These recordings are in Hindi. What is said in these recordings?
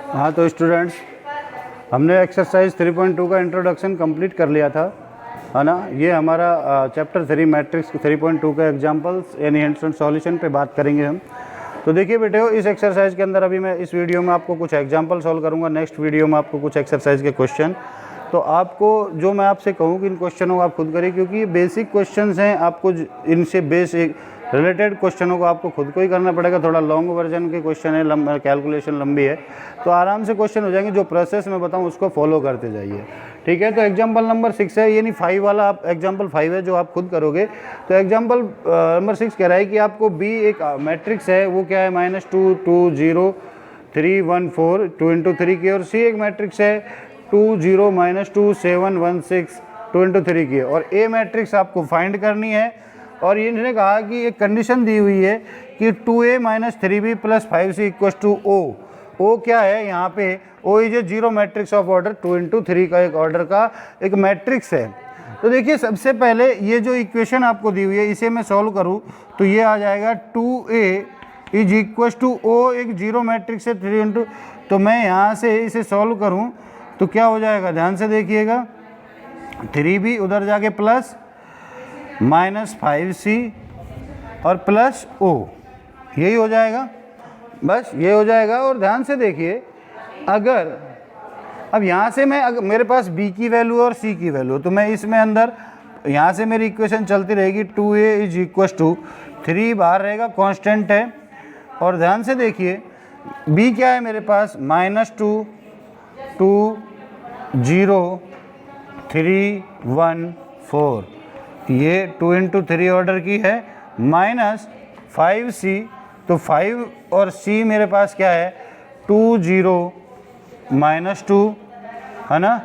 हाँ तो स्टूडेंट्स, हमने एक्सरसाइज 3.2 का इंट्रोडक्शन कंप्लीट कर लिया था, है ना। ये हमारा चैप्टर 3 मैट्रिक्स 3.2 का एग्जांपल्स यानी हिंट्स एंड सॉल्यूशन पे बात करेंगे हम। तो देखिए बेटे, इस एक्सरसाइज के अंदर अभी मैं इस वीडियो में आपको कुछ एग्जांपल सॉल्व करूँगा, नेक्स्ट वीडियो में आपको कुछ एक्सरसाइज के क्वेश्चन। तो आपको जो मैं आपसे कहूँ कि इन क्वेश्चनों को आप खुद करिए, क्योंकि ये बेसिक क्वेश्चंस हैं। आपको इनसे बेसिक रिलेटेड क्वेश्चनों को आपको खुद को ही करना पड़ेगा। थोड़ा लॉन्ग वर्जन के क्वेश्चन है, कैलकुलेशन लंबी है, तो आराम से क्वेश्चन हो जाएंगे। जो प्रोसेस मैं बताऊं उसको फॉलो करते जाइए, ठीक है। तो एग्जांपल नंबर 6 है, यानी 5 वाला आप एग्जांपल 5 है जो आप खुद करोगे। तो एग्जांपल नंबर 6 कह रहा है कि आपको बी एक मैट्रिक्स है, वो क्या है -2 2 0 3 1 4 2 इंटू 3 की, और सी एक मैट्रिक्स है 2 0 -2 7 1 6 2 इंटू 3 की, और ए मैट्रिक्स आपको फाइंड करनी है। और इन्होंने कहा कि एक कंडीशन दी हुई है कि 2a - 3b + 5c = O। O क्या है यहाँ पे? O is a zero matrix of order 2 into 3 का एक ऑर्डर का एक मैट्रिक्स है। तो देखिए, सबसे पहले ये जो इक्वेशन आपको दी हुई है इसे मैं सॉल्व करूँ तो ये आ जाएगा 2a = O, एक जीरो मैट्रिक्स है 3 इंटू। तो मैं यहाँ से इसे सॉल्व करूँ तो क्या हो जाएगा, ध्यान से देखिएगा। 3b उधर जाके प्लस -5c और प्लस O, यही हो जाएगा, बस ये हो जाएगा। और ध्यान से देखिए, अगर अब यहाँ से मैं अगर मेरे पास b की वैल्यू और c की वैल्यू, तो मैं इसमें अंदर यहाँ से मेरी इक्वेशन चलती रहेगी। 2a = 3 बाहर रहेगा, कांस्टेंट है। और ध्यान से देखिए, b क्या है मेरे पास, -2 2 0 3 1 4, ये 2 इंटू 3 ऑर्डर की है, -5c। तो 5 और c मेरे पास क्या है, 2 0 -2, है ना,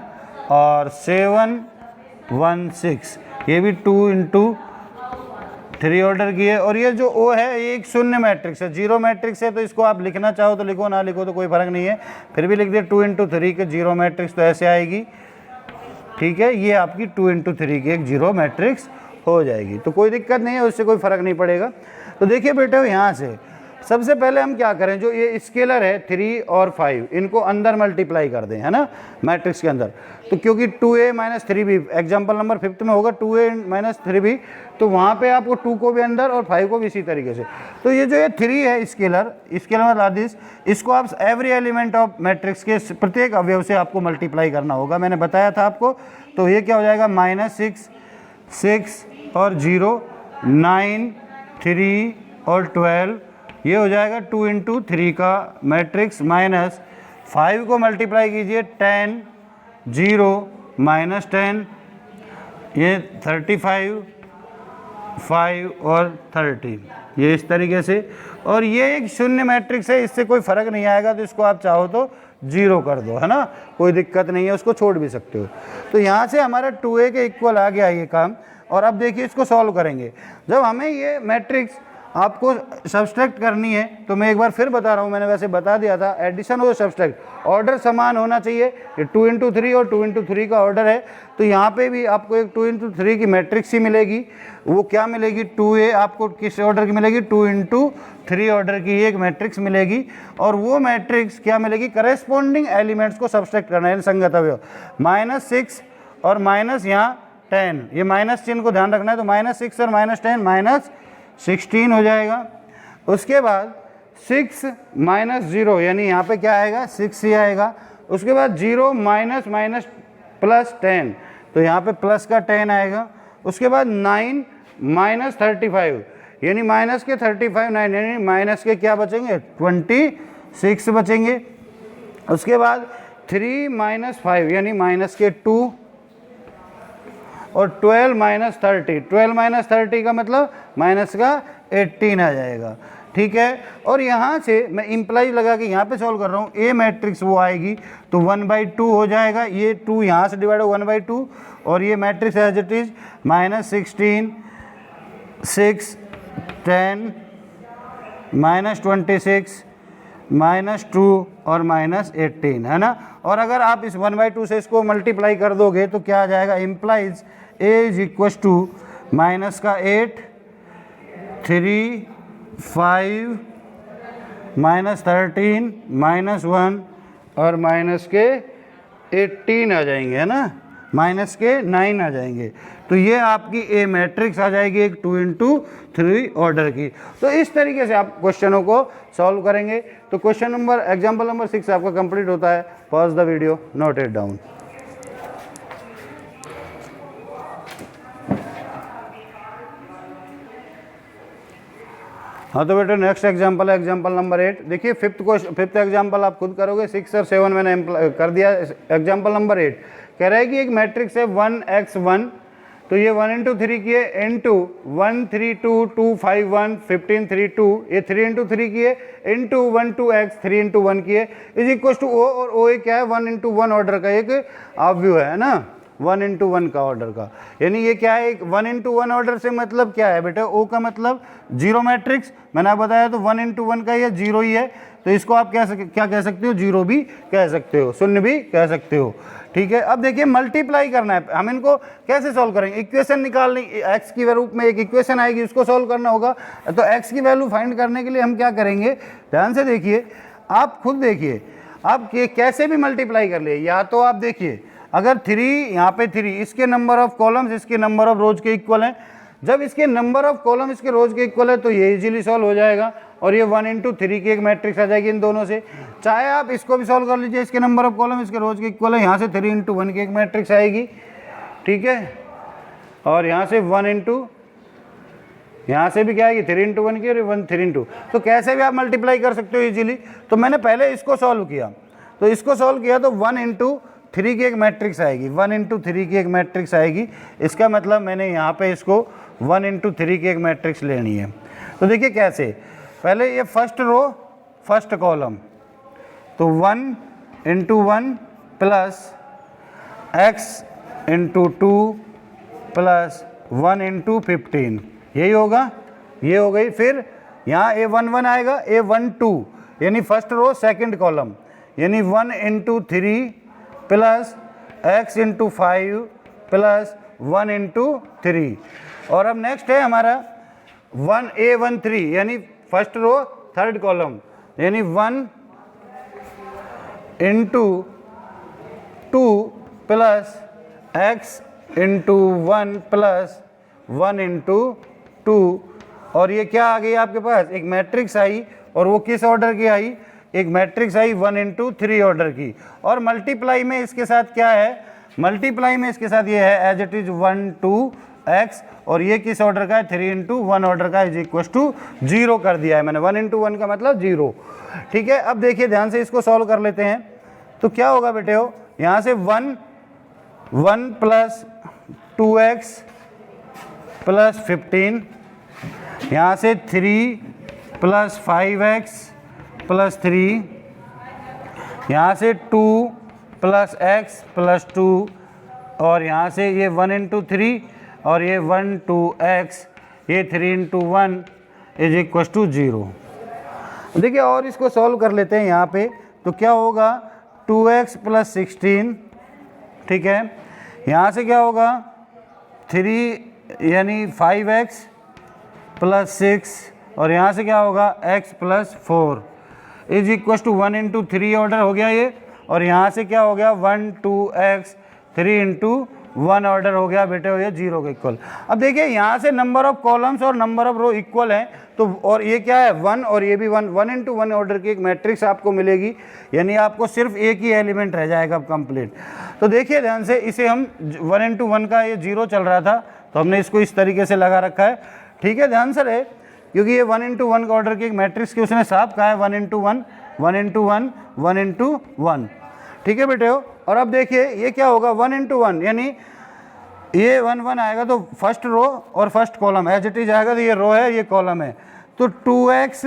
और 7 1 6, ये भी 2 इंटू 3 ऑर्डर की है। और ये जो O है ये एक शून्य मैट्रिक्स है, जीरो मैट्रिक्स है। तो इसको आप लिखना चाहो तो लिखो, ना लिखो तो कोई फर्क नहीं है, फिर भी लिख दे 2 इंटू 3 के जीरो मैट्रिक्स, तो ऐसे आएगी, ठीक है। ये आपकी 2 इंटू 3 की एक जीरो मैट्रिक्स हो जाएगी, तो कोई दिक्कत नहीं है, उससे कोई फर्क नहीं पड़ेगा। तो देखिए बेटे, यहाँ से सबसे पहले हम क्या करें, जो ये स्केलर है 3 और 5, इनको अंदर मल्टीप्लाई कर दें, है ना, मैट्रिक्स के अंदर। तो क्योंकि 2a - 3b एग्जाम्पल नंबर 5 में होगा 2a - 3b, तो वहाँ पे आपको 2 को भी अंदर और 5 को भी इसी तरीके से। तो ये जो ये 3 है स्केलर मतलब दिस, इसको आप एवरी एलिमेंट ऑफ मैट्रिक्स के प्रत्येक अवयव से आपको मल्टीप्लाई करना होगा, मैंने बताया था आपको। तो ये क्या हो जाएगा, -6 6 और 0 9 3 और 12, ये हो जाएगा 2 इंटू 3 का मैट्रिक्स। -5 को मल्टीप्लाई कीजिए 10 0 -10, ये 35 5 और 30, ये इस तरीके से। और ये एक शून्य मैट्रिक्स है, इससे कोई फर्क नहीं आएगा, तो इसको आप चाहो तो 0 कर दो, है ना, कोई दिक्कत नहीं है, उसको छोड़ भी सकते हो। तो यहाँ से हमारा 2a के इक्वल आ गया ये काम। और अब देखिए, इसको सॉल्व करेंगे। जब हमें ये मैट्रिक्स आपको सब्सट्रैक्ट करनी है, तो मैं एक बार फिर बता रहा हूँ, मैंने वैसे बता दिया था, एडिशन हो सब्सट्रैक्ट, ऑर्डर समान होना चाहिए। ये 2 इंटू 3 और 2 इंटू 3 का ऑर्डर है, तो यहाँ पे भी आपको एक 2 इंटू 3 की मैट्रिक्स ही मिलेगी। वो क्या मिलेगी, 2a आपको किस ऑर्डर की मिलेगी, 2 इंटू 3 ऑर्डर की एक मैट्रिक्स मिलेगी। और वो मैट्रिक्स क्या मिलेगी, करेस्पॉन्डिंग एलिमेंट्स को सब्सट्रैक्ट करना है, संगत अवयव। -6 और माइनस यहाँ 10, ये माइनस चिन्ह को ध्यान रखना है। तो -6 और -10 -16 हो जाएगा। उसके बाद 6 - 0, यानी यहाँ पे क्या आएगा, 6 ही आएगा। उसके बाद 0 - +10, तो यहाँ पे प्लस का 10 आएगा। उसके बाद 9 - 35, यानी माइनस के 35 9, यानी माइनस के क्या बचेंगे, 26 बचेंगे। उसके बाद 3 - 5, यानी माइनस के 2, और 12 - 30, 12 - 30 का मतलब माइनस का 18 आ जाएगा, ठीक है। और यहाँ से मैं इम्प्लाई लगा के यहाँ पे सॉल्व कर रहा हूँ, ए मैट्रिक्स वो आएगी तो 1/2 हो जाएगा। ये 2 यहाँ से डिवाइड हो 1/2, और ये मैट्रिक्स एज इट इज -16 6 10 -26 -2 और -18, है ना। और अगर आप इस 1/2 से इसको मल्टीप्लाई कर दोगे तो क्या आ जाएगा, इम्प्लाइज a = -8 3 5 -13 -1 और माइनस के 18 आ जाएंगे, है ना, माइनस के 9 आ जाएंगे। तो ये आपकी ए मैट्रिक्स आ जाएगी एक 2x3 ऑर्डर की। तो इस तरीके से आप क्वेश्चनों को सॉल्व करेंगे। तो क्वेश्चन नंबर एग्जाम्पल नंबर 6 आपका कंप्लीट होता है। Pause the video, note it down. हाँ तो बेटा नेक्स्ट एग्जाम्पल है एग्जाम्पल नंबर 8। देखिए फिफ्थ एग्जाम्पल आप खुद करोगे, 6 और 7 मैंने कर दिया। एग्जाम्पल नंबर 8 कह रहा है कि एक मैट्रिक्स है 1x1, तो ये 1 इंटू 3 की है, इंटू 1 3 2 2 5 1 15 3 2, ये 3 इंटू 3 की है, इंटू 1 2 x 3 इंटू 1 की है, इज इक्वल टू ओ, और ओ क्या है 1 इंटू 1 ऑर्डर का एक ऑब्व्यू है ना, 1 इंटू 1 का ऑर्डर का। यानी ये क्या है, 1 इंटू 1 ऑर्डर से मतलब क्या है बेटा, ओ का मतलब जीरो मैट्रिक्स, मैंने आप बताया तो 1 इंटू 1 का ये जीरो ही है, तो इसको आप क्या कह सकते हो, जीरो भी कह सकते हो, शून्य भी कह सकते हो। ठीक है, अब देखिए मल्टीप्लाई करना है, हम इनको कैसे सॉल्व करेंगे, इक्वेशन निकालनी, एक्स की रूप में एक इक्वेशन आएगी, उसको सॉल्व करना होगा। तो एक्स की वैल्यू फाइंड करने के लिए हम क्या करेंगे, ध्यान से देखिए, आप खुद देखिए, आप कैसे भी मल्टीप्लाई कर लिए, या तो आप देखिए अगर 3 यहाँ पे 3 इसके नंबर ऑफ कॉलम्स इसके नंबर ऑफ रोज के इक्वल हैं, जब इसके नंबर ऑफ कॉलम इसके रोज के इक्वल है तो ये इजीली सॉल्व हो जाएगा, और ये 1 इंटू 3 की एक मैट्रिक्स आ जाएगी इन दोनों से। चाहे आप इसको भी सॉल्व कर लीजिए, इसके नंबर ऑफ कॉलम इसके रोज के इक्वल है, यहाँ से 3 इंटू 1 की एक मैट्रिक्स आएगी, ठीक है, और यहाँ से 1 इंटू, यहाँ से भी क्या आएगी 3 इंटू 1 की, और 1 3 इंटू, तो कैसे भी आप मल्टीप्लाई कर सकते हो इजीली। तो मैंने पहले इसको सॉल्व किया, तो इसको सॉल्व किया तो 1 इंटू 3 की एक मैट्रिक्स आएगी, 1 इंटू 3 की एक मैट्रिक्स आएगी, इसका मतलब मैंने यहाँ पे इसको 1 इंटू 3 की एक मैट्रिक्स लेनी है। तो देखिए कैसे, पहले ये फर्स्ट रो फर्स्ट कॉलम, तो 1 into 1 plus x into 2 plus 1 into 15, यही होगा, ये हो गई। फिर यहाँ A11 आएगा, A12 यानी फर्स्ट रो सेकंड कॉलम, यानी 1 into 3 plus x into 5 plus 1 into 3, और अब नेक्स्ट है हमारा 1A13 यानी फर्स्ट रो थर्ड कॉलम, यानी 1 into 2 plus x into 1 plus 1 into 2, और ये क्या आ गई आपके पास, एक मैट्रिक्स आई, और वो किस ऑर्डर की आई, एक मैट्रिक्स आई 1 इंटू 3 ऑर्डर की। और मल्टीप्लाई में इसके साथ क्या है, मल्टीप्लाई में इसके साथ ये है एज इट इज 1 2 x, और ये किस ऑर्डर का है 3 इंटू 1 ऑर्डर का, इज इक्वल टू 0 कर दिया है मैंने, 1 इंटू 1 का मतलब 0। ठीक है, अब देखिए ध्यान से इसको सॉल्व कर लेते हैं। तो क्या होगा बेटे हो, यहाँ से 1 प्लस 2x प्लस 15, यहाँ से 3 प्लस 5x प्लस 3, यहाँ से 2 प्लस x प्लस 2, और यहाँ से ये 1 इंटू 3 और ये 1 2 x, ये 3 इंटू 1 इज इक्वल टू 0। देखिए और इसको सॉल्व कर लेते हैं यहाँ पे, तो क्या होगा 2x प्लस 16, ठीक है, यहाँ से क्या होगा 3 यानी 5x प्लस 6, और यहाँ से क्या होगा x plus 4 is equal to 1 into 3 order हो गया ये, और यहाँ से क्या हो गया 1 2 x 3 इंटू 1 ऑर्डर हो गया बेटे, हो गया 0 के इक्वल। अब देखिए यहाँ से नंबर ऑफ कॉलम्स और नंबर ऑफ रो इक्वल हैं, तो और ये क्या है 1 और ये भी 1 इंटू 1 ऑर्डर की एक मैट्रिक्स आपको मिलेगी, यानी आपको सिर्फ एक ही एलिमेंट रह जाएगा अब कंप्लीट। तो देखिए ध्यान से, इसे हम 1 इंटू 1 का ये 0 चल रहा था, तो हमने इसको इस तरीके से लगा रखा है, ठीक है, ध्यान से रहे, क्योंकि ये 1 इंटू 1 का ऑर्डर की एक मैट्रिक्स की उसने साफ कहा है 1 इंटू 1 1 इंटू 1 1 इंटू 1, ठीक है बेटे हो। और अब देखिए ये क्या होगा 1 इंटू 1, यानी ये 1 1 आएगा तो फर्स्ट रो और first column as it is आएगा, तो ये रो है ये कॉलम है, तो 2x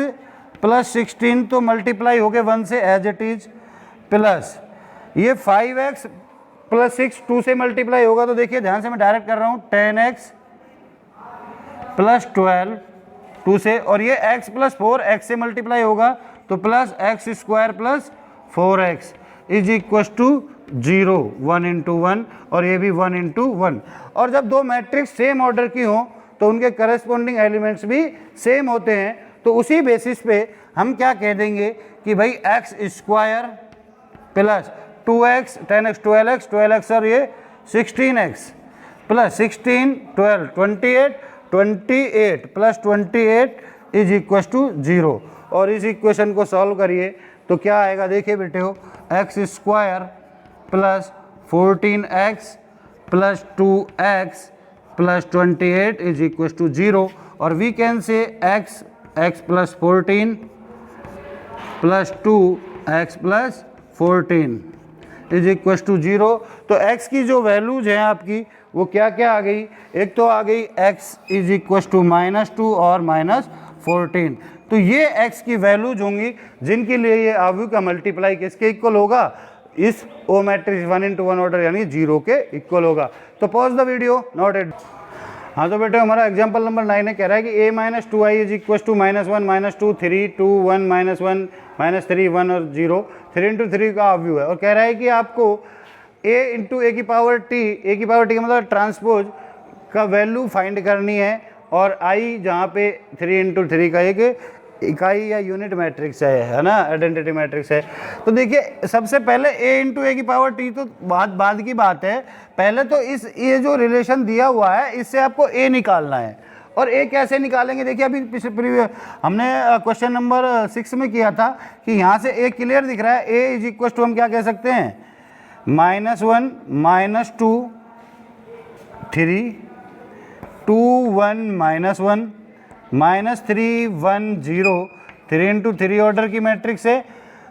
प्लस 16 तो मल्टीप्लाई हो गए 1 से एज इट इज, प्लस ये 5x प्लस 6 2 से मल्टीप्लाई होगा, तो देखिए ध्यान से मैं डायरेक्ट कर रहा हूँ 10x प्लस 12 2 से, और ये x प्लस 4 x से मल्टीप्लाई होगा तो plus x square plus 4x is equal to 0 1 into 1, और ये भी 1 इंटू 1। और जब दो मैट्रिक्स सेम ऑर्डर की हों तो उनके करस्पॉन्डिंग एलिमेंट्स भी सेम होते हैं, तो उसी बेसिस पे हम क्या कह देंगे कि भाई x square plus 2x 10x 12x 12x और ये 16x plus 16 12 28 28 plus 28 is equal to 0। और इस इक्वेशन को सॉल्व करिए तो क्या आएगा, देखिए बेटे हो, x square plus 14x plus 2x plus 28 is equal to 0। और we can say x plus 14 plus 2x plus 14 is equal to 0। तो x की जो वैल्यूज हैं आपकी वो क्या क्या आ गई, एक तो आ गई x इज इक्व टू -2 और -14। तो ये x की वैल्यूज होंगी जिनके लिए ये आव्यूह का मल्टीप्लाई किसके इक्वल होगा, इस ओ मैट्रिक्स 1 into 1 ऑर्डर यानी 0 के इक्वल होगा। तो pause the video, not at. हाँ तो बेटे हमारा एग्जांपल नंबर 9 है, कह रहा है कि a - 2i is equal to -1 - 2 3 2 1 -1 -3 1 और 0 3 into 3 का आव्यूह है। और कह रहा है कि आपको a इंटू ए की पावर टी का मतलब ट्रांसपोज का वैल्यू फाइंड करनी है। और i जहाँ पे 3 into 3 का एक इकाई या यूनिट मैट्रिक्स है ना, आइडेंटिटी मैट्रिक्स है। तो देखिए सबसे पहले a इंटू ए की पावर टी तो बाद की बात है, पहले तो ये जो रिलेशन दिया हुआ है इससे आपको a निकालना है। और a कैसे निकालेंगे, देखिए अभी पिछले हमने क्वेश्चन नंबर 6 में किया था कि यहाँ से a क्लियर दिख रहा है, a इज इक्व टू हम क्या कह सकते हैं, -1 -2 3 2 1 -1 -3 1 0 3 into 3 ऑर्डर की मैट्रिक्स है।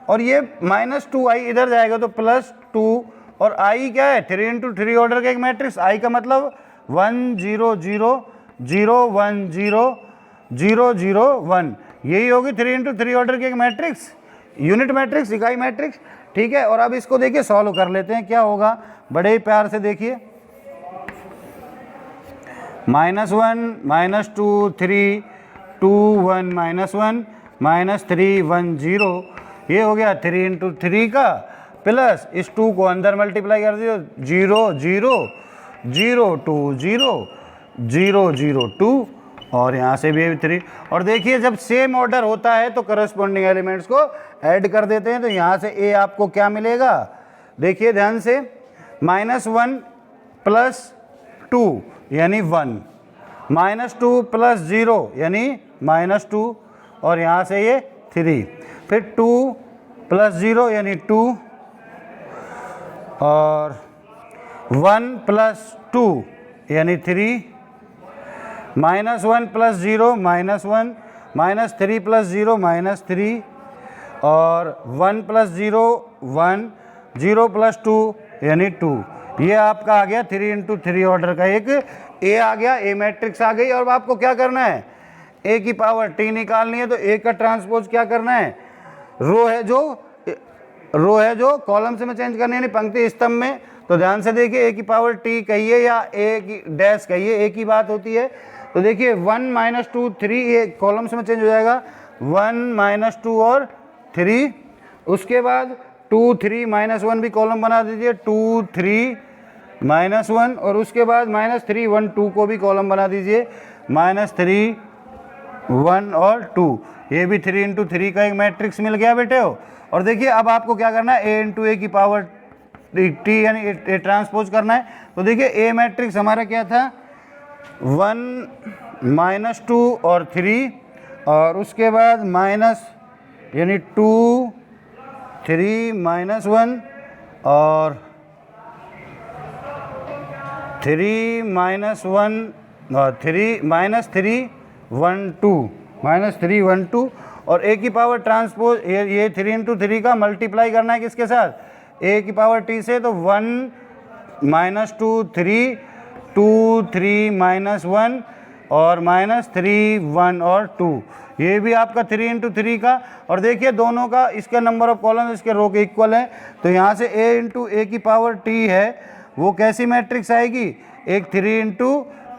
और ये -2i इधर जाएगा तो +2 और i क्या है, 3 into 3 ऑर्डर का एक मैट्रिक्स, i का मतलब 1 0 0 0 1 0 0 0 1, यही होगी 3 into 3 ऑर्डर की एक मैट्रिक्स, यूनिट मैट्रिक्स, इकाई मैट्रिक्स। ठीक है, और अब इसको देखिए सॉल्व कर लेते हैं, क्या होगा बड़े ही प्यार से देखिए, -1 -2 3 2 1 -1 -3 1 0, ये हो गया 3 into 3 का, प्लस इस 2 को अंदर मल्टीप्लाई कर दिया 0 0 0 2 0 0 0 2 और यहाँ से भी 3। और देखिए जब सेम ऑर्डर होता है तो करस्पॉन्डिंग एलिमेंट्स को ऐड कर देते हैं। तो यहाँ से a आपको क्या मिलेगा, देखिए ध्यान से, -1 + 2 यानी 1, -2 + 0 यानी -2 और यहाँ से ये 3, फिर 2 + 0 यानी 2 और 1 + 2 यानी 3, -1 + 0 -1 -3 + 0 -3 और 1 + 0 1 0 + 2 यानी 2। ये आपका आ गया 3 into 3 ऑर्डर का एक a आ गया, a मैट्रिक्स आ गई। और आपको क्या करना है, a की पावर t निकालनी है। तो a का ट्रांसपोज क्या करना है, रो है जो कॉलम से में चेंज करनी है, यानी पंक्ति स्तंभ में। तो ध्यान से देखिए, a की पावर t कहिए या a की डैश कहिए, एक ही बात होती है। तो देखिए 1 - 2 3, ये कॉलम से में चेंज हो जाएगा, 1 - 2 और 3, उसके बाद 2 3 -1 भी कॉलम बना दीजिए, 2 3 -1 और उसके बाद -3 1 2 को भी कॉलम बना दीजिए, -3 1 और 2, ये भी 3 into 3 का एक मैट्रिक्स मिल गया बेटे हो। और देखिए अब आपको क्या करना है, a into a की पावर t यानी a ट्रांसपोज करना है। तो देखिए a मैट्रिक्स हमारा क्या था, 1 - 2 और 3 और उसके बाद माइनस यानी 2 3 -1 और 3 -1 और 3 -3 1 2 -3 1 2 और a की पावर ट्रांसपोज ये 3 into 3 का मल्टीप्लाई करना है किसके साथ, a की पावर t से। तो 1 -2 3 2 3 -1 और -3 1 और 2, ये भी आपका 3 into 3 का। और देखिए दोनों का इसका नंबर ऑफ कॉलम इसके रो के इक्वल है। तो यहाँ से a into a की पावर t है, वो कैसी मैट्रिक्स आएगी, एक 3 into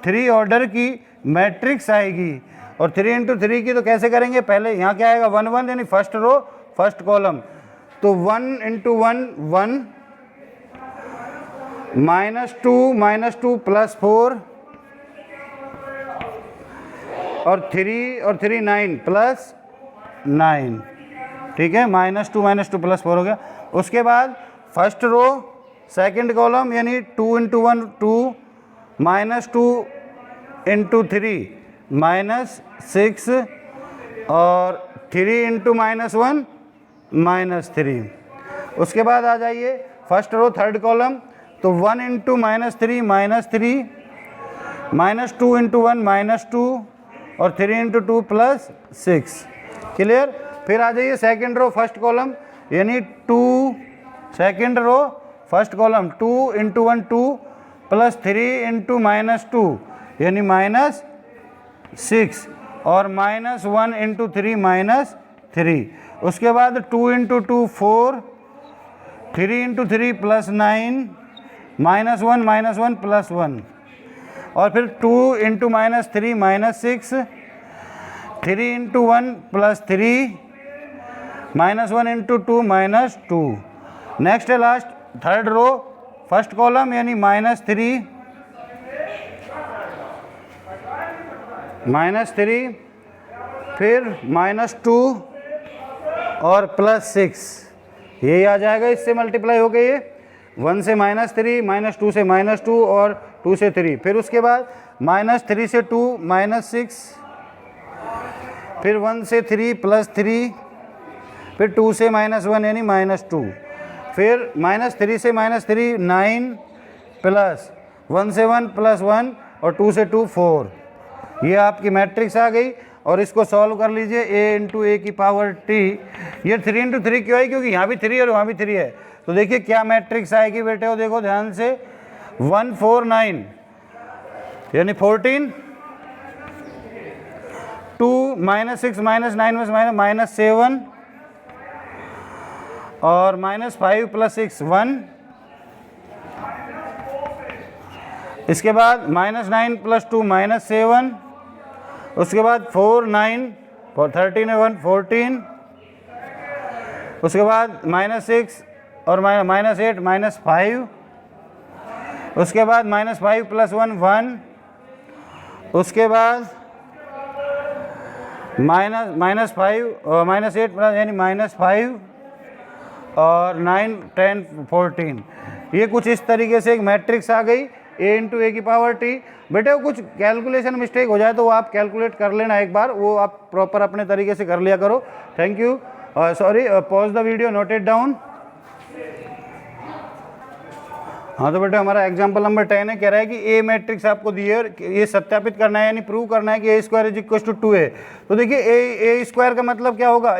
3 ऑर्डर की मैट्रिक्स आएगी। और 3 into 3 की तो कैसे करेंगे, पहले यहाँ क्या आएगा 1 1 यानी फर्स्ट रो फर्स्ट कॉलम। तो 1 into 1 1 -2 + 4 और 3 9 + 9 ठीक है, -2 +4 हो गया। उसके बाद फर्स्ट रो सेकंड कॉलम यानी 2 × 1 2 -2 × 3 -6 और 3 × -1 -3। उसके बाद आ जाइए फर्स्ट रो थर्ड कॉलम, तो 1 × -3 -3 -2 × 1 -2 और 3 × 2 +6। क्लियर। फिर आ जाइए सेकंड रो फर्स्ट कॉलम यानी 2 सेकंड रो फर्स्ट कॉलम 2 × 1 2 +3 × -2 यानी -6 और -1 × 3 -3। उसके बाद 2 × 2 4 3 × 3 +9 -1 -1 और फिर 2 × -3 -6 3 × 1 +3 -1 × 2 -2। नेक्स्ट है last third row first column यानी -3 फिर -2 और +6, यही आ जाएगा। इससे मल्टीप्लाई हो गई है 1 से -3 -2 से -2 और 2 से 3। फिर उसके बाद -3 से 2 -6 फिर 1 से 3 +3 फिर 2 से -1 यानी -2 फिर -3 से -3 9 प्लस 1 से 1 +1 और 2 से 2 4। ये आपकी मैट्रिक्स आ गई और इसको सॉल्व कर लीजिए a × a की पावर t। ये 3 × 3 क्यों है, क्योंकि यहाँ भी 3 है और वहाँ भी 3 है। तो देखिए क्या मैट्रिक्स आएगी बेटे, वो देखो ध्यान से 1 4 9 यानी 14 2 -6 -9 -7 और -5 + 6 1। इसके बाद -9 + 2 -7। उसके बाद 4 9 और 13 है 1 14। उसके बाद -6 और -8 -5। उसके बाद -5 + 1 1। उसके बाद -5 और -8 यानी -5 और 9 10 14। ये कुछ इस तरीके से एक मैट्रिक्स आ गई a × a की पावर t। बेटे वो कुछ कैलकुलेशन मिस्टेक हो जाए तो वो आप कैलकुलेट कर लेना एक बार, वो आप प्रॉपर अपने तरीके से कर लिया करो। Thank you. Sorry, pause the video, note it down. हाँ तो बेटे हमारा एग्जाम्पल नंबर 10 है, कह रहा है कि ए मैट्रिक्स आपको दी है और ये सत्यापित करना है यानी प्रूव करना है कि a² = 2a। तो देखिए a² का मतलब क्या होगा, a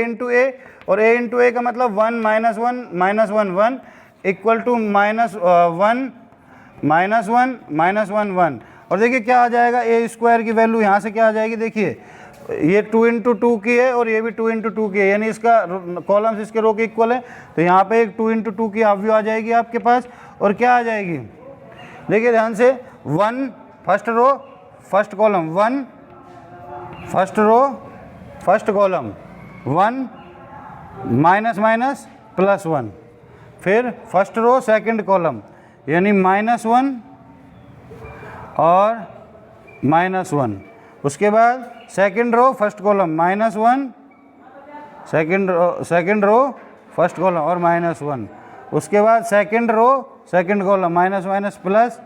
× a और a × a का मतलब 1 -1 -1 1 इक्वल टू -1 -1 -1 1। और देखिए क्या आ जाएगा, a² की वैल्यू यहाँ से क्या आ जाएगी, देखिए ये 2 × 2 की है और ये भी 2 × 2 की है, यानी इसका कॉलम्स इसके रो के इक्वल है। तो यहाँ पे एक 2 × 2 की हाफ आ जाएगी आपके पास और क्या आ जाएगी, देखिए ध्यान से 1 first row first column 1 first row first column 1 -1 फिर फर्स्ट रो सेकंड कॉलम यानी -1 और -1। उसके बाद second row first column -1 second row first column और -1। उसके बाद second row second column minus plus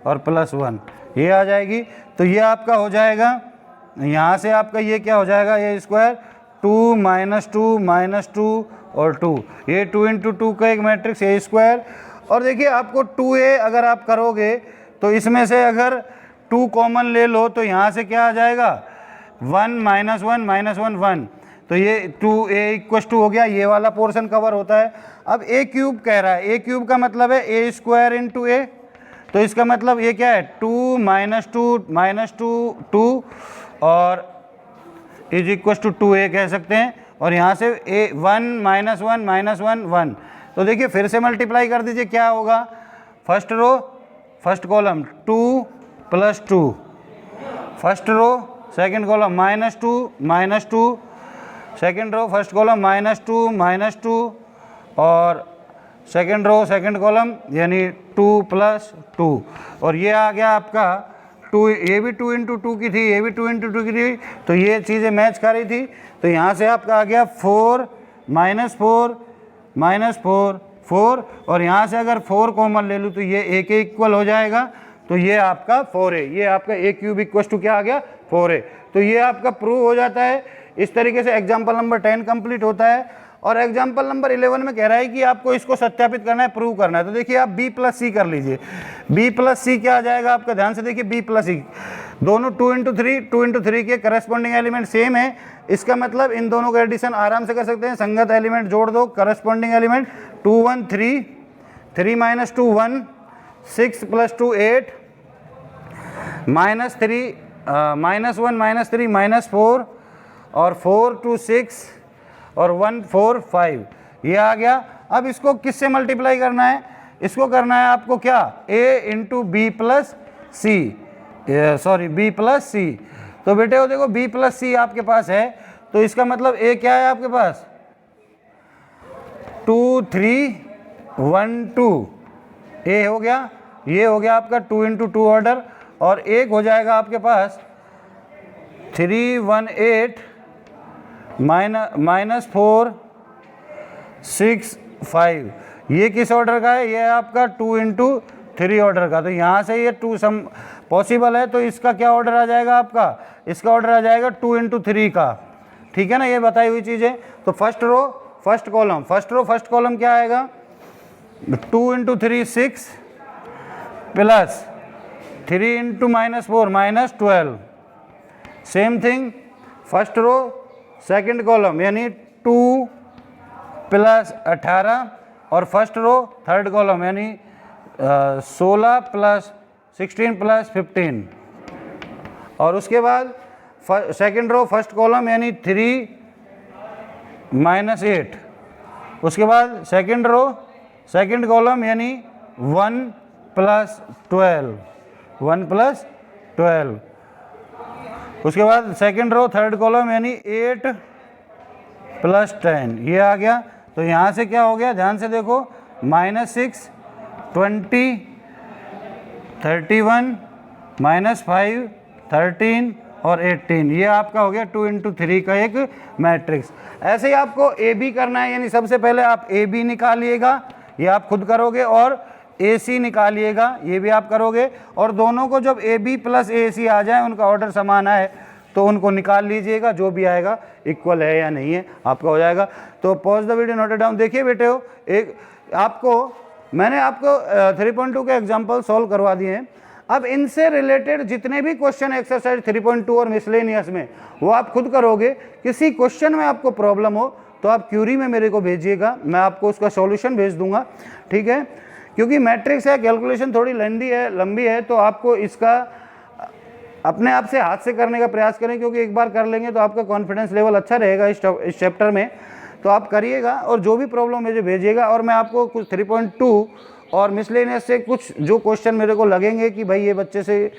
और +1, ये आ जाएगी। तो ये आपका हो जाएगा, यहाँ से आपका ये क्या हो जाएगा, a² 2 -2 -2 और 2, ये 2 × 2 का एक मैट्रिक्स a²। और देखिए आपको 2a अगर आप करोगे तो इसमें से अगर 2 कॉमन ले लो तो यहाँ से क्या आ जाएगा 1 -1 1। तो ये 2a = हो गया, ये वाला पोर्शन कवर होता है। अब a³ कह रहा है, a³ का मतलब है a² × a, तो इसका मतलब ये क्या है 2 -2 2 और = 2a कह सकते हैं। और यहाँ से 1 -1 1। तो देखिए फिर से मल्टीप्लाई कर दीजिए, क्या होगा, first row first column 2 + 2 first row second column -2 second row first column -2 और सेकंड रो सेकंड कॉलम यानी 2 + 2। और ये आ गया आपका 2, ये भी 2 × 2 की थी, ये भी 2 × 2 की थी, तो ये चीज़ें मैच कर रही थी। तो यहाँ से आपका आ गया 4 -4 4 और यहाँ से अगर 4 कॉमन ले लूँ तो ये a के इक्वल हो जाएगा, तो ये आपका 4 है, ये आपका a क्यूब इक्वल टू क्या आ गया 4 है। तो ये आपका प्रूव हो जाता है। इस तरीके से एग्जाम्पल नंबर 10 कंप्लीट होता है। और एग्जाम्पल नंबर 11 में कह रहा है कि आपको इसको सत्यापित करना है, प्रूव करना है। तो देखिए आप b प्लस सी कर लीजिए। b प्लस सी क्या आ जाएगा आपका, ध्यान से देखिए, b प्लस सी दोनों 2 इंटू थ्री के करस्पॉन्डिंग एलिमेंट सेम है। इसका मतलब इन दोनों का एडिशन आराम से कर सकते हैं, संगत एलिमेंट जोड़ दो, करस्पॉन्डिंग एलिमेंट 2 1 3 3 माइनस 2 1 6 प्लस 2 8 -3 -1 -3 -4 और 4 2 6 और 1 4 5 ये आ गया। अब इसको किससे मल्टीप्लाई करना है, इसको करना है आपको क्या, a into B plus C, sorry b plus C. तो बेटे वो देखो b प्लस सी आपके पास है, तो इसका मतलब a क्या है आपके पास 2 3 1 2 a हो गया, ये हो गया आपका 2 इंटू 2 ऑर्डर, और एक हो जाएगा आपके पास 3 1 8 -4 6 5 ये किस ऑर्डर का है, ये आपका 2 इंटू 3 ऑर्डर का। तो यहाँ से ये 2 सम पॉसिबल है, तो इसका क्या ऑर्डर आ जाएगा आपका, इसका ऑर्डर आ जाएगा 2 इंटू 3 का। ठीक है ना, ये बताई हुई चीज़ है। तो फर्स्ट रो फर्स्ट कॉलम क्या आएगा, 2 into 3 6 plus 3 into -4 -12। Same thing first row second column यानी 2 प्लस 18 और फर्स्ट रो थर्ड कॉलम यानी 16 प्लस 16 प्लस 15। और उसके बाद सेकंड रो फर्स्ट कॉलम यानी 3 -8। उसके बाद सेकंड रो सेकंड कॉलम यानी 1 प्लस 12। उसके बाद सेकंड रो थर्ड कॉलम यानी 8 प्लस 10 ये आ गया। तो यहाँ से क्या हो गया, ध्यान से देखो, -6 20 31 -5 13 और 18 ये आपका हो गया 2 इंटू 3 का एक मैट्रिक्स। ऐसे ही आपको ए बी करना है, यानी सबसे पहले आप ए बी निकालिएगा, ये आप खुद करोगे, और ए सी निकालिएगा, ये भी आप करोगे। और दोनों को जब ए बी प्लस ए सी आ जाए, उनका ऑर्डर समान आए, तो उनको निकाल लीजिएगा, जो भी आएगा इक्वल है या नहीं है आपका हो जाएगा। तो pause the video, note it down. देखिए बेटे हो, एक मैंने आपको 3.2 के एग्जाम्पल सॉल्व करवा दिए हैं। अब इनसे रिलेटेड जितने भी क्वेश्चन एक्सरसाइज 3.2 और मिसलेनियस में, वो आप खुद करोगे। किसी क्वेश्चन में आपको प्रॉब्लम हो तो आप क्यूरी में मेरे को भेजिएगा, मैं आपको उसका सॉल्यूशन भेज दूंगा। ठीक है, क्योंकि मैट्रिक्स है, कैलकुलेशन थोड़ी लंबी है, तो आपको इसका अपने आप से हाथ से करने का प्रयास करें, क्योंकि एक बार कर लेंगे तो आपका कॉन्फिडेंस लेवल अच्छा रहेगा इस चैप्टर में। तो आप करिएगा और जो भी प्रॉब्लम मुझे भेजिएगा, और मैं आपको कुछ 3.2 और मिसलेनियस से कुछ जो क्वेश्चन मेरे को लगेंगे कि भाई ये बच्चे से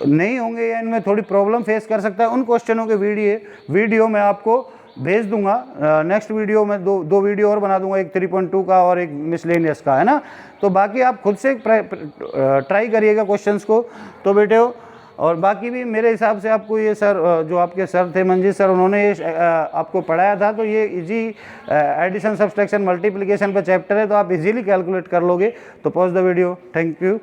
नहीं होंगे या इनमें थोड़ी प्रॉब्लम फेस कर सकता है, उन क्वेश्चनों के वीडियो मैं आपको भेज दूंगा। नेक्स्ट वीडियो में दो वीडियो और बना दूंगा, एक 3.2 का और एक मिसलेनियस का, है ना। तो बाकी आप खुद से ट्राई करिएगा क्वेश्चंस को। तो बेटे हो, और बाकी भी मेरे हिसाब से आपको ये सर, जो आपके सर थे मंजीत सर, उन्होंने ये आपको पढ़ाया था, तो ये इजी एडिशन सब्सट्रैक्शन मल्टीप्लिकेशन पे चैप्टर है, तो आप इजीली कैलकुलेट कर लोगे। तो pause the video, thank you.